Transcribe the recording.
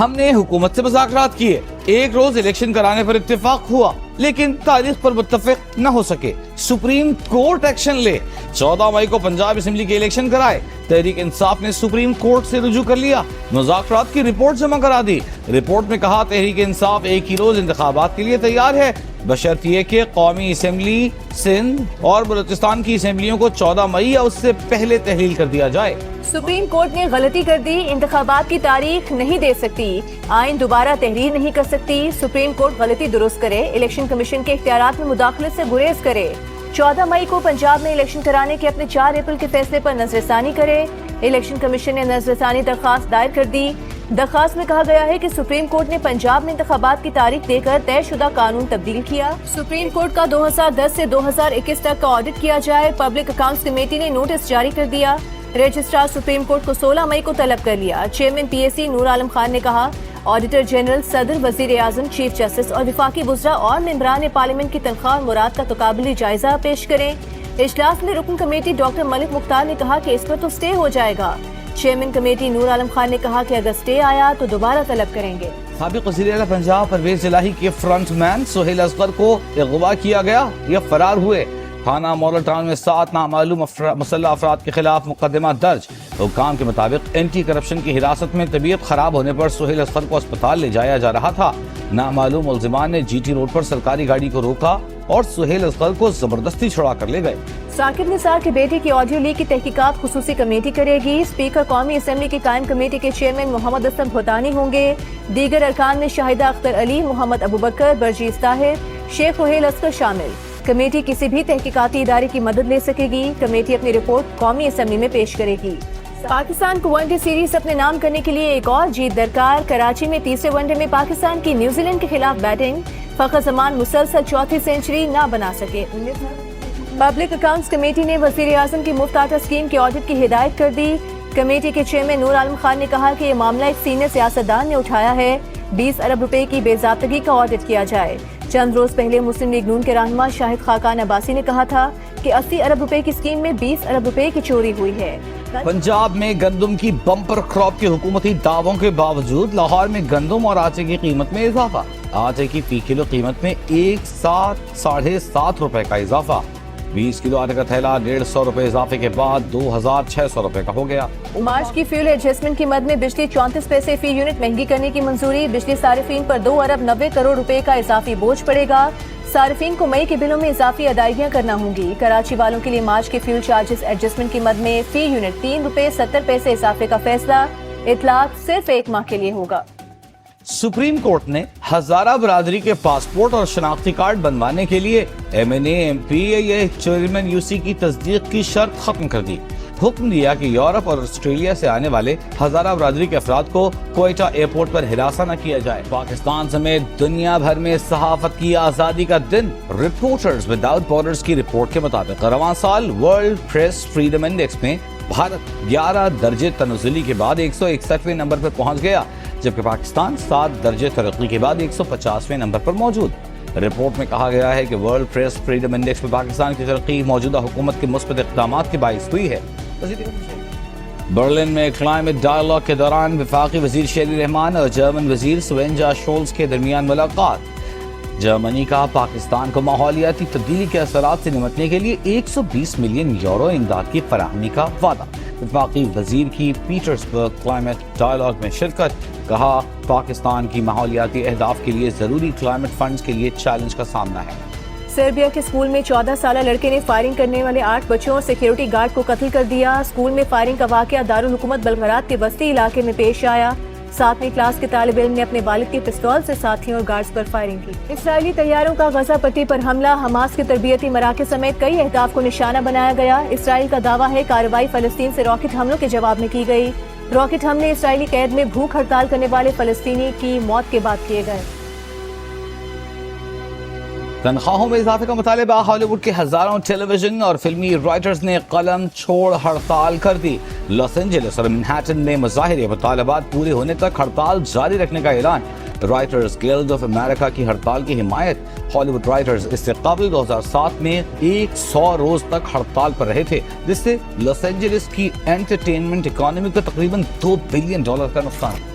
ہم نے حکومت سے مذاکرات کیے، ایک روز الیکشن کرانے پر اتفاق ہوا لیکن تاریخ پر متفق نہ ہو سکے، سپریم کورٹ ایکشن لے، 14 مئی کو پنجاب اسمبلی کے الیکشن کرائے، تحریک انصاف نے سپریم کورٹ سے رجوع کر لیا، مذاکرات کی رپورٹ جمع کرا دی، رپورٹ میں کہا تحریک انصاف ایک ہی روز انتخابات کے لیے تیار ہے، بشرط یہ کہ قومی اسمبلی سندھ اور بلوچستان کی اسمبلیوں کو 14 مئی یا اس سے پہلے تحلیل کر دیا جائے۔ سپریم کورٹ نے غلطی کر دی، انتخابات کی تاریخ نہیں دے سکتی، آئین دوبارہ تحریر نہیں کر سکتی، سپریم کورٹ غلطی درست کرے، الیکشن کمیشن کے اختیارات میں مداخلت سے گریز کرے، 14 مئی کو پنجاب میں الیکشن کرانے کے اپنے 4 اپریل کے فیصلے پر نظر ثانی کرے، الیکشن کمیشن نے نظر ثانی درخواست دائر کر دی، درخواست میں کہا گیا ہے کہ سپریم کورٹ نے پنجاب میں انتخابات کی تاریخ دے کر طے شدہ قانون تبدیل کیا، سپریم کورٹ کا 2010 سے 2021 تک کا آڈٹ کیا جائے، پبلک اکاؤنٹس کمیٹی نے نوٹس جاری کر دیا، رجسٹرار سپریم کورٹ کو 16 مئی کو طلب کر لیا، چیئرمین پی ایس سی نور عالم خان نے کہا آڈیٹر جنرل، صدر، وزیر اعظم، چیف جسٹس اور وفاقی وزراء اور ممبران پارلیمنٹ کی تنخواہ اور مراد کا تقابلی جائزہ پیش کریں۔ اجلاس میں رکن کمیٹی ڈاکٹر ملک مختار نے کہا کہ اس پر تو سٹے ہو جائے گا، چیئرمین کمیٹی نور عالم خان نے کہا کہ اگر سٹے آیا تو دوبارہ طلب کریں گے۔ سابق وزیر اعلیٰ پنجاب پرویز الہی کے فرنٹ مین سہیل اصغر کو اغوا کیا گیا یا فرار ہوئے، تھانہ ماڈل ٹاؤن میں 7 نامعلوم مسلح افراد کے خلاف مقدمہ درج، حکام کے مطابق اینٹی کرپشن کی حراست میں طبیعت خراب ہونے پر سہیل اصغر کو اسپتال لے جایا جا رہا تھا، نامعلوم ملزمان نے جی ٹی روڈ پر سرکاری گاڑی کو روکا اور سہیل اصغر کو زبردستی چھڑا کر لے گئے۔ ثاقب نثار کے بیٹے کی آڈیو لیک کی تحقیقات خصوصی کمیٹی کرے گی، اسپیکر قومی اسمبلی کی قائم کمیٹی کے چیئرمین محمد اسلم بھوتانی ہوں گے، دیگر ارکان میں شاہدہ اختر علی، محمد ابوبکر، برجیز طاہر، شیخ سہیل اصغر شامل۔ کمیٹی کسی بھی تحقیقاتی ادارے کی مدد لے سکے گی، کمیٹی اپنی رپورٹ قومی اسمبلی میں پیش کرے گی۔ پاکستان کو ون ڈے سیریز اپنے نام کرنے کے لیے ایک اور جیت درکار، کراچی میں تیسرے ون ڈے میں پاکستان کی نیوزی لینڈ کے خلاف بیٹنگ، فخر زمان مسلسل چوتھی سینچری نہ بنا سکے۔ پبلک اکاؤنٹس کمیٹی نے وزیر اعظم کی مفت آٹا اسکیم کے آڈٹ کی ہدایت کر دی، کمیٹی کے چیئرمین نور عالم خان نے کہا کہ یہ معاملہ ایک سینئر سیاستدان نے اٹھایا ہے، 20 ارب روپے کی بے ضابطگی کا آڈٹ کیا جائے۔ چند روز پہلے مسلم لیگ نون کے رہنما شاہد خاقان عباسی نے کہا تھا کہ 80 ارب روپے کی اسکیم میں 20 ارب روپے کی چوری ہوئی ہے۔ پنجاب میں گندم کی بمپر کراپ کے حکومتی دعووں کے باوجود لاہور میں گندم اور آٹے کی قیمت میں اضافہ، آٹے کی فی کلو قیمت میں 7.5 روپے کا اضافہ، 20 کلو آٹے کا تھیلا 150 روپے اضافے کے بعد 2600 روپے کا ہو گیا۔ مارچ کی فیول ایڈجسٹمنٹ کی مد میں بجلی 34 پیسے فی یونٹ مہنگی کرنے کی منظوری، بجلی صارفین پر 2 ارب 90 کروڑ روپے کا اضافی بوجھ پڑے گا، صارفین کو مئی کے بلوں میں اضافی ادائیگیاں کرنا ہوں گی۔ کراچی والوں کے لیے مارچ کے فیول چارجز ایڈجسٹمنٹ کی مد میں فی یونٹ 3 روپے 70 پیسے اضافے کا فیصلہ، اطلاق صرف 1 ماہ کے لیے ہوگا۔ سپریم کورٹ نے ہزارہ برادری کے پاسپورٹ اور شناختی کارڈ بنوانے کے لیے M N A M P A chairman U C کی تصدیق کی شرط ختم کر دی، حکم دیا کہ یورپ اور آسٹریلیا سے آنے والے ہزارہ برادری کے افراد کو کوئٹہ ایئرپورٹ پر ہراساں نہ کیا جائے۔ پاکستان سمیت دنیا بھر میں صحافت کی آزادی کا دن، رپورٹرز وداؤٹ بارڈرز کی رپورٹ کے مطابق رواں سال ورلڈ پریس فریڈم انڈیکس میں بھارت 11 درجے تنزلی کے بعد 161ویں نمبر پر پہنچ گیا، جبکہ پاکستان 7 درجے ترقی کے بعد 150ویں نمبر پر موجود۔ رپورٹ میں کہا گیا ہے کہ ورلڈ پریس فریڈم انڈیکس میں پاکستان کی ترقی موجودہ حکومت کے مثبت اقدامات کے باعث ہوئی ہے۔ برلن میں کلائمیٹ ڈائیلاگ کے دوران وفاقی وزیر شیری رحمان اور جرمن وزیر سوینجا شولز کے درمیان ملاقات، جرمنی کا پاکستان کو ماحولیاتی تبدیلی کے اثرات سے نمٹنے کے لیے 120 ملین یورو امداد کی فراہمی کا وعدہ، وفاقی وزیر کی پیٹرزبرگ کلائمیٹ ڈائیلاگ میں شرکت، کہا پاکستان کی ماحولیاتی اہداف کے لیے ضروری کلائمیٹ فنڈز کے لیے چیلنج کا سامنا ہے۔ سربیا کے اسکول میں 14 سالہ لڑکے نے فائرنگ کرنے والے 8 بچوں اور سیکیورٹی گارڈ کو قتل کر دیا، اسکول میں فائرنگ کا واقعہ دارالحکومت بلغراد کے وسطی علاقے میں پیش آیا، 7ویں کلاس کے طالب علم نے اپنے والد کے پستول سے ساتھیوں اور گارڈز پر فائرنگ کی۔ اسرائیلی طیاروں کا غزہ پٹی پر حملہ، حماس کے تربیتی مراکز سمیت کئی اہداف کو نشانہ بنایا گیا، اسرائیل کا دعویٰ ہے کارروائی فلسطین سے راکٹ حملوں کے جواب میں کی گئی، راکٹ حملے اسرائیلی قید میں بھوک ہڑتال کرنے والے فلسطینی کی موت کے بعد کیے گئے۔ تنخواہوں میں اضافے کا مطالبہ، ہالی ووڈ کے ہزاروں ٹیلی ویژن اور فلمی رائٹرز نے قلم چھوڑ ہڑتال کر دی، لاس اینجلس اور منہیٹن میں مظاہرے، مطالبات پورے ہونے تک ہڑتال جاری رکھنے کا اعلان، رائٹرز گلڈ آف امریکہ کی ہڑتال کی حمایت، ہالی ووڈ رائٹرز اس سے قبل 2007 میں 100 روز تک ہڑتال پر رہے تھے، جس سے لاس اینجلس کی انٹرٹینمنٹ اکانومی کو تقریباً $2 بلین کا نقصان۔